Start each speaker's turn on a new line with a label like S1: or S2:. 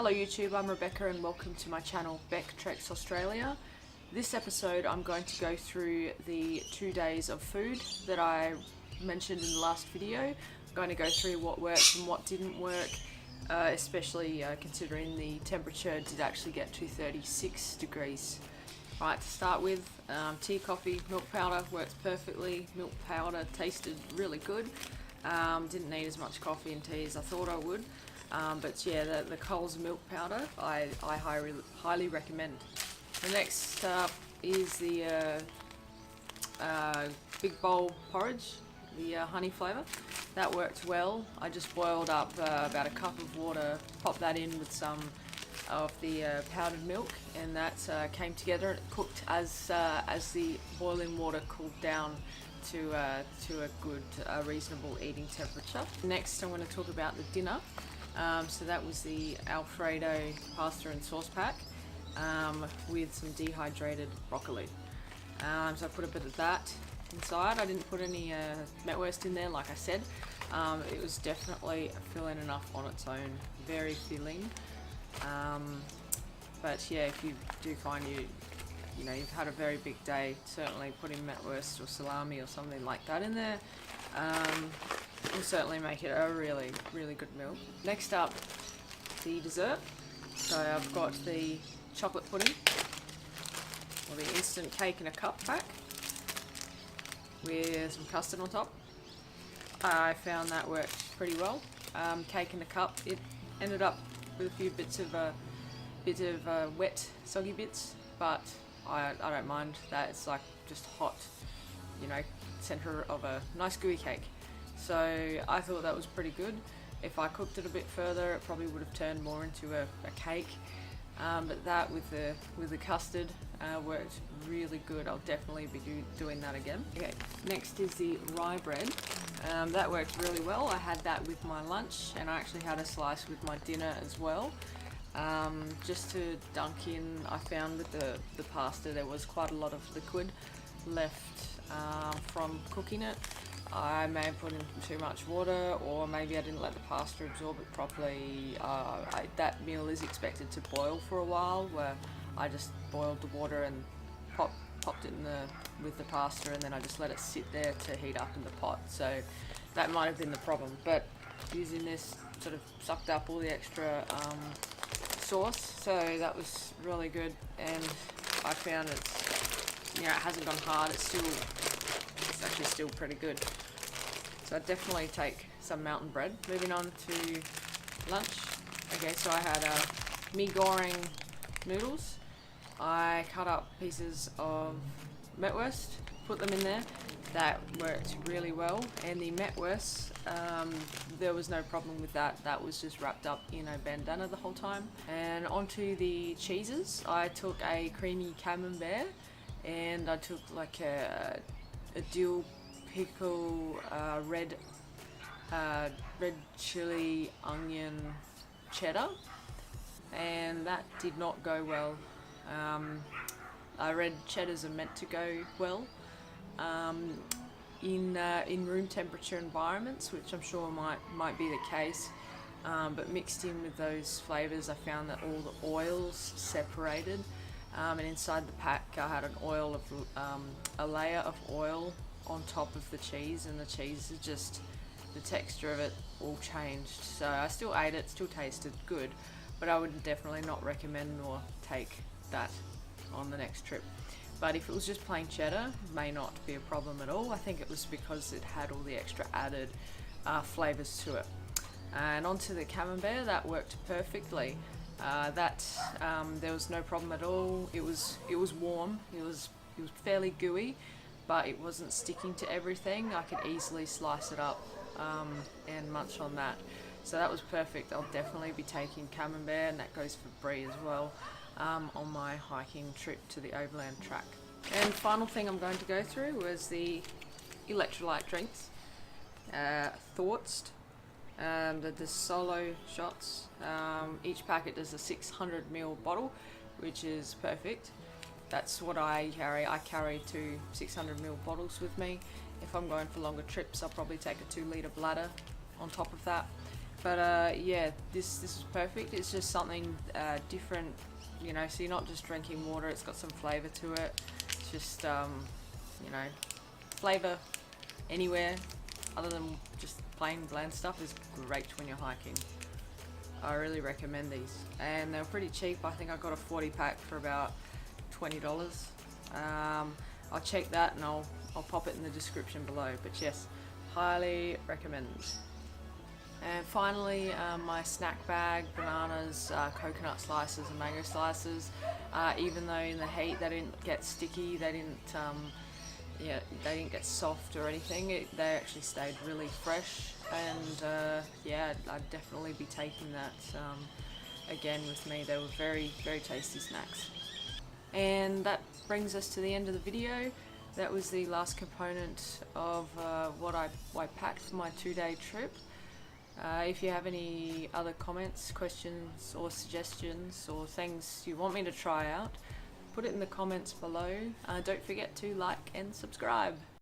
S1: Hello YouTube, I'm Rebecca and welcome to my channel Beck Treks Australia. This episode I'm going to go through the 2 days of food that I mentioned in the last video. I'm going to go through what worked and what didn't work, especially considering the temperature did actually get to 36 degrees. Right, to start with, tea, coffee, milk powder works perfectly. Milk powder tasted really good. Didn't need as much coffee and tea as I thought I would. But yeah, the Coles milk powder I highly recommend. The next up is the big bowl porridge, the honey flavour. That worked well. I just boiled up about a cup of water, popped that in with some of the powdered milk, and that came together. It cooked as the boiling water cooled down to a good, reasonable eating temperature. Next, I'm going to talk about the dinner. So that was the Alfredo pasta and sauce pack with some dehydrated broccoli. So I put a bit of that inside. I didn't put any metwurst in there, like I said. It was definitely filling enough on its own, very filling. But yeah, if you do find you've had a very big day, certainly putting metwurst or salami or something like that in there will certainly make it a really, really good meal. Next up, the dessert. So I've got the chocolate pudding, or the instant cake in a cup pack, with some custard on top. I found that worked pretty well. Cake in a cup, it ended up with a few bits of wet, soggy bits, but I don't mind that. It's like just hot, center of a nice gooey cake. So I thought that was pretty good. If I cooked it a bit further, it probably would have turned more into a cake. But that with the custard worked really good. I'll definitely be doing that again. Okay, next is the rye bread. That worked really well. I had that with my lunch, and I actually had a slice with my dinner as well. Just to dunk in, I found with the pasta there was quite a lot of liquid left from cooking it. I may have put in too much water, or maybe I didn't let the pasta absorb it properly. That meal is expected to boil for a while, where I just boiled the water and popped it with the pasta, and then I just let it sit there to heat up in the pot. So that might have been the problem. But using this sort of sucked up all the extra sauce, so that was really good. And I found it hasn't gone hard. It's actually still pretty good. So I'd definitely take some mountain bread. Moving on to lunch. Okay, so I had mee goreng noodles. I cut up pieces of metwurst, put them in there. That worked really well. And the metwurst, there was no problem with that. That was just wrapped up in a bandana the whole time. And onto the cheeses. I took a creamy camembert, and I took like a dill pickle, red chili, onion, cheddar, and that did not go well. Red cheddars are meant to go well in room temperature environments, which I'm sure might be the case. But mixed in with those flavors, I found that all the oils separated. And inside the pack I had a layer of oil on top of the cheese, and the cheese is just, the texture of it all changed. So I still ate it, still tasted good, but I would definitely not recommend or take that on the next trip. But if it was just plain cheddar, it may not be a problem at all. I think it was because it had all the extra added flavors to it. And onto the camembert, that worked perfectly. There was no problem at all. It was warm. It was fairly gooey, but it wasn't sticking to everything. I could easily slice it up and munch on that. So that was perfect. I'll definitely be taking camembert, and that goes for brie as well, on my hiking trip to the Overland Track. And final thing I'm going to go through was the electrolyte drinks. Thoughts. The Solo shots. Each packet is a 600ml bottle, which is perfect. That's what I carry. I carry 2 600ml bottles with me. If I'm going for longer trips, I'll probably take a 2 litre bladder on top of that. But yeah, this is perfect. It's just something different, you know, so you're not just drinking water, it's got some flavour to it. It's just, you know, flavour anywhere other than just plain bland stuff is great when you're hiking. I really recommend these, and they're pretty cheap. I think I got a 40 pack for about $20. I'll check that and I'll pop it in the description below, but yes, highly recommend. And finally, my snack bag, bananas, coconut slices and mango slices. Even though in the heat they didn't get sticky, they didn't get soft or anything, they actually stayed really fresh, and yeah, I'd definitely be taking that again with me. They were very, very tasty snacks. And that brings us to the end of the video. That was the last component of what I packed for my 2-day trip. If you have any other comments, questions or suggestions or things you want me to try out, put it in the comments below. Don't forget to like and subscribe.